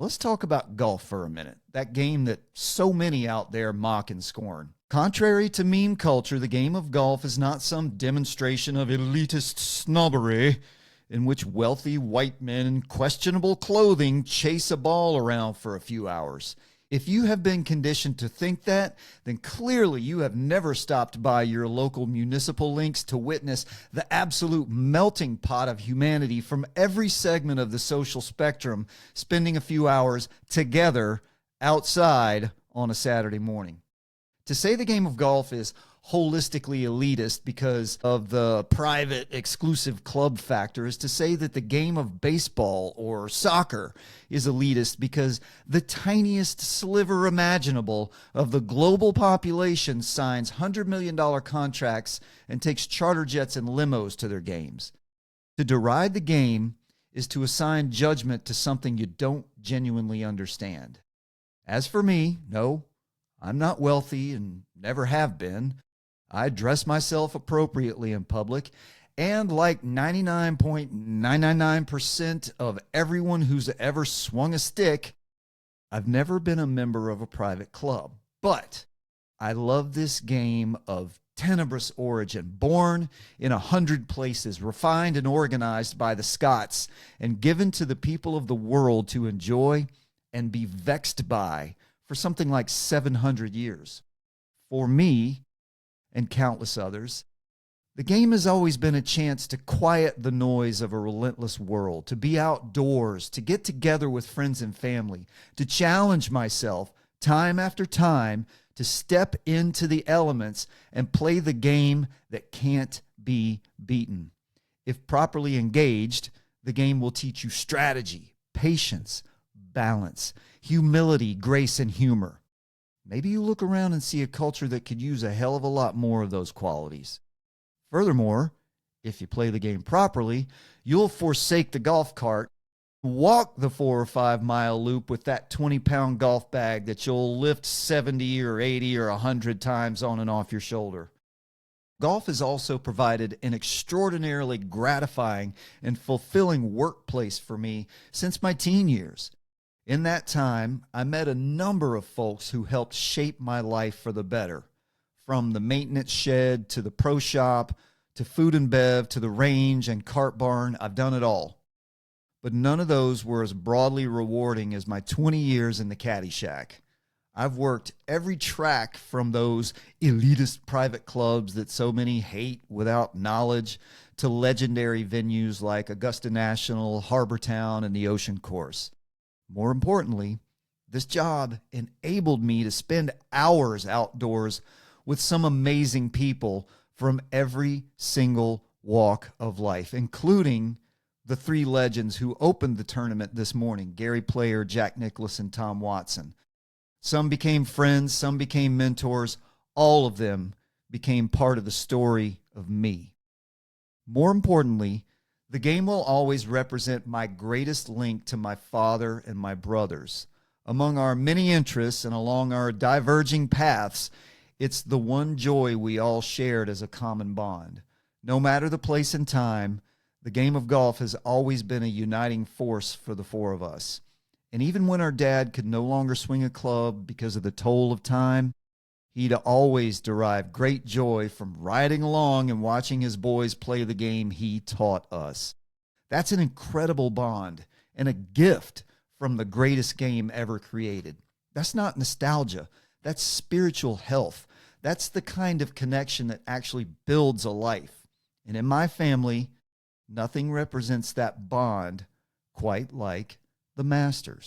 Let's talk about golf for a minute, that game that so many out there mock and scorn. Contrary to meme culture, the game of golf is not some demonstration of elitist snobbery in which wealthy white men in questionable clothing chase a ball around for a few hours. If you have been conditioned to think that, then clearly you have never stopped by your local municipal links to witness the absolute melting pot of humanity from every segment of the social spectrum spending a few hours together outside on a Saturday morning. To say the game of golf is holistically elitist because of the private exclusive club factor is to say that the game of baseball or soccer is elitist because the tiniest sliver imaginable of the global population signs $100 million contracts and takes charter jets and limos to their games. To deride the game is to assign judgment to something you don't genuinely understand. As for me, no, I'm not wealthy and never have been. I dress myself appropriately in public, and like 99.999% of everyone who's ever swung a stick, I've never been a member of a private club. But I love this game of tenebrous origin, born in 100 places, refined and organized by the Scots, and given to the people of the world to enjoy and be vexed by for something like 700 years. For me, and countless others, the game has always been a chance to quiet the noise of a relentless world, to be outdoors, to get together with friends and family, to challenge myself time after time to step into the elements and play the game that can't be beaten. If properly engaged, the game will teach you strategy, patience, balance, humility, grace, and humor. Maybe you look around and see a culture that could use a hell of a lot more of those qualities. Furthermore, if you play the game properly, you'll forsake the golf cart, walk the 4 or 5 mile loop with that 20-pound golf bag that you'll lift 70 or 80 or 100 times on and off your shoulder. Golf has also provided an extraordinarily gratifying and fulfilling workplace for me since my teen years. In that time, I met a number of folks who helped shape my life for the better. From the maintenance shed to the pro shop to food and bev to the range and cart barn, I've done it all. But none of those were as broadly rewarding as my 20 years in the caddy shack. I've worked every track from those elitist private clubs that so many hate without knowledge to legendary venues like Augusta National, Harbor Town, and the Ocean Course. More importantly, this job enabled me to spend hours outdoors with some amazing people from every single walk of life, including the 3 legends who opened the tournament this morning, Gary Player, Jack Nicklaus, and Tom Watson. Some became friends, some became mentors. All of them became part of the story of me. More importantly, the game will always represent my greatest link to my father and my brothers. Among our many interests and along our diverging paths, it's the one joy we all shared as a common bond. No matter the place and time, the game of golf has always been a uniting force for the 4 of us. And even when our dad could no longer swing a club because of the toll of time, he'd always derive great joy from riding along and watching his boys play the game he taught us. That's an incredible bond and a gift from the greatest game ever created. That's not nostalgia. That's spiritual health. That's the kind of connection that actually builds a life. And in my family, nothing represents that bond quite like the Masters.